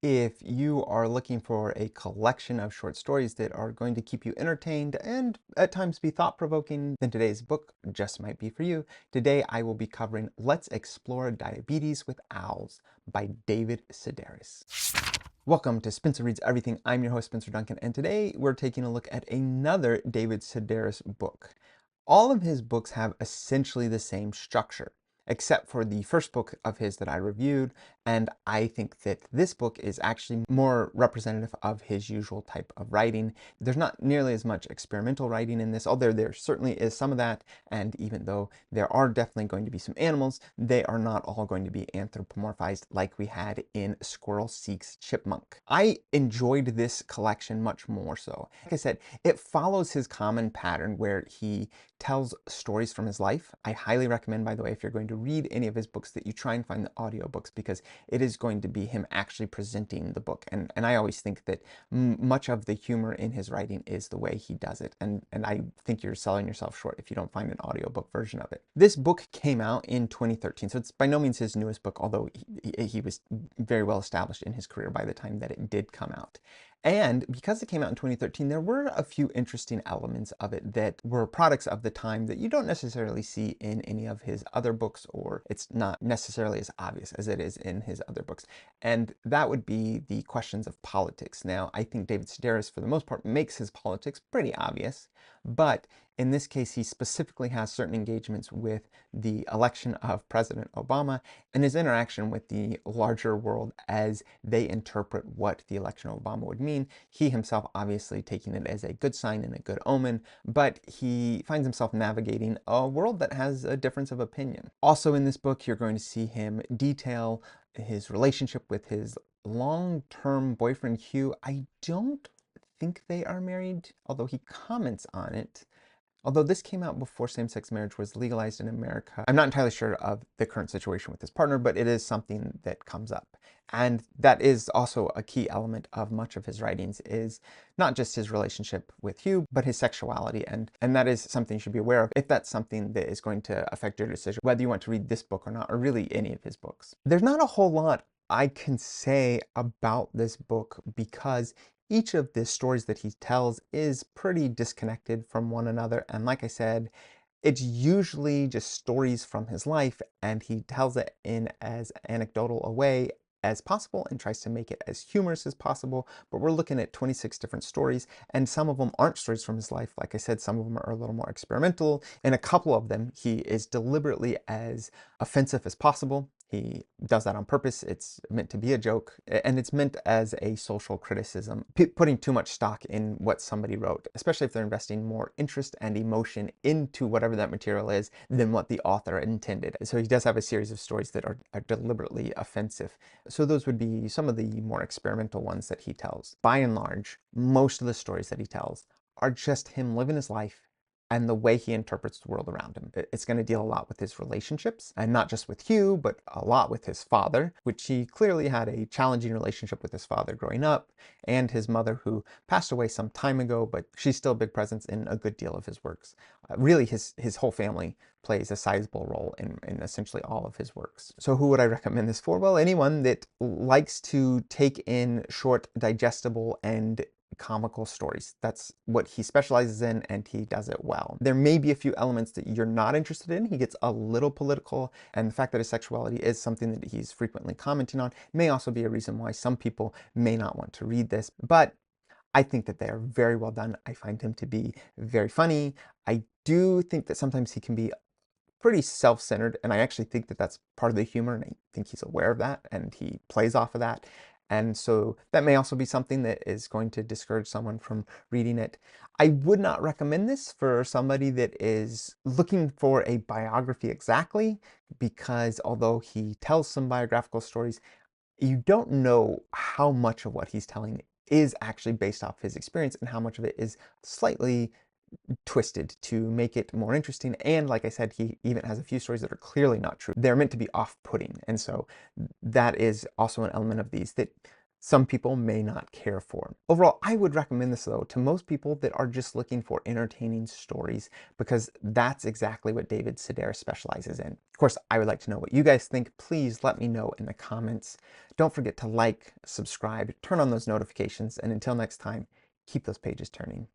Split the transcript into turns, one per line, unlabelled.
If you are looking for a collection of short stories that are going to keep you entertained and at times be thought-provoking, then today's book just might be for you. Today I will be covering Let's Explore Diabetes with Owls by David Sedaris. Welcome to Spencer Reads Everything. I'm your host, Spencer Duncan, and today we're taking a look at another David Sedaris book. All of his books have essentially the same structure, except for the first book of his that I reviewed, and I think that this book is actually more representative of his usual type of writing. There's not nearly as much experimental writing in this, although there certainly is some of that, and even though there are definitely going to be some animals, they are not all going to be anthropomorphized like we had in Squirrel Seeks Chipmunk. I enjoyed this collection much more so. Like I said, it follows his common pattern where he tells stories from his life. I highly recommend, by the way, if you're going to read any of his books, that you try and find the audiobooks, because it is going to be him actually presenting the book. And I always think that much of the humor in his writing is the way he does it. And I think you're selling yourself short if you don't find an audiobook version of it. This book came out in 2013, so it's by no means his newest book, although he was very well established in his career by the time that it did come out. And because it came out in 2013, there were a few interesting elements of it that were products of the time that you don't necessarily see in any of his other books, or it's not necessarily as obvious as it is in his other books. And that would be the questions of politics. Now, I think David Sedaris, for the most part, makes his politics pretty obvious, but in this case, he specifically has certain engagements with the election of President Obama and his interaction with the larger world as they interpret what the election of Obama would mean. He himself obviously taking it as a good sign and a good omen, but he finds himself navigating a world that has a difference of opinion. Also in this book, you're going to see him detail his relationship with his long-term boyfriend, Hugh. I don't think they are married, although he comments on it. Although this came out before same-sex marriage was legalized in America, I'm not entirely sure of the current situation with his partner, but it is something that comes up. And that is also a key element of much of his writings, is not just his relationship with Hugh, but his sexuality. And that is something you should be aware of if that's something that is going to affect your decision, whether you want to read this book or not, or really any of his books. There's not a whole lot I can say about this book, because each of the stories that he tells is pretty disconnected from one another. And like I said, it's usually just stories from his life, and he tells it in as anecdotal a way as possible and tries to make it as humorous as possible. But we're looking at 26 different stories, and some of them aren't stories from his life. Like I said, some of them are a little more experimental, and a couple of them he is deliberately as offensive as possible. He does that on purpose. It's meant to be a joke, and it's meant as a social criticism, putting too much stock in what somebody wrote, especially if they're investing more interest and emotion into whatever that material is than what the author intended. So he does have a series of stories that are deliberately offensive. So those would be some of the more experimental ones that he tells. By and large, most of the stories that he tells are just him living his life and the way he interprets the world around him. It's going to deal a lot with his relationships, and not just with Hugh, but a lot with his father, which he clearly had a challenging relationship with his father growing up, and his mother, who passed away some time ago, but she's still a big presence in a good deal of his works. Really, his whole family plays a sizable role in essentially all of his works. So who would I recommend this for? Well, anyone that likes to take in short, digestible, and comical stories. That's what he specializes in, and he does it well. There may be a few elements that you're not interested in. He gets a little political, and the fact that his sexuality is something that he's frequently commenting on may also be a reason why some people may not want to read this. But I think that they are very well done. I find him to be very funny. I do think that sometimes he can be pretty self-centered, and I actually think that that's part of the humor, and I think he's aware of that, and he plays off of that. And so that may also be something that is going to discourage someone from reading it. I would not recommend this for somebody that is looking for a biography exactly, because although he tells some biographical stories, you don't know how much of what he's telling is actually based off his experience and how much of it is slightly twisted to make it more interesting. And like I said, he even has a few stories that are clearly not true. They're meant to be off-putting. And so that is also an element of these that some people may not care for. Overall, I would recommend this though to most people that are just looking for entertaining stories, because that's exactly what David Sedaris specializes in. Of course, I would like to know what you guys think. Please let me know in the comments. Don't forget to like, subscribe, turn on those notifications, and until next time, keep those pages turning.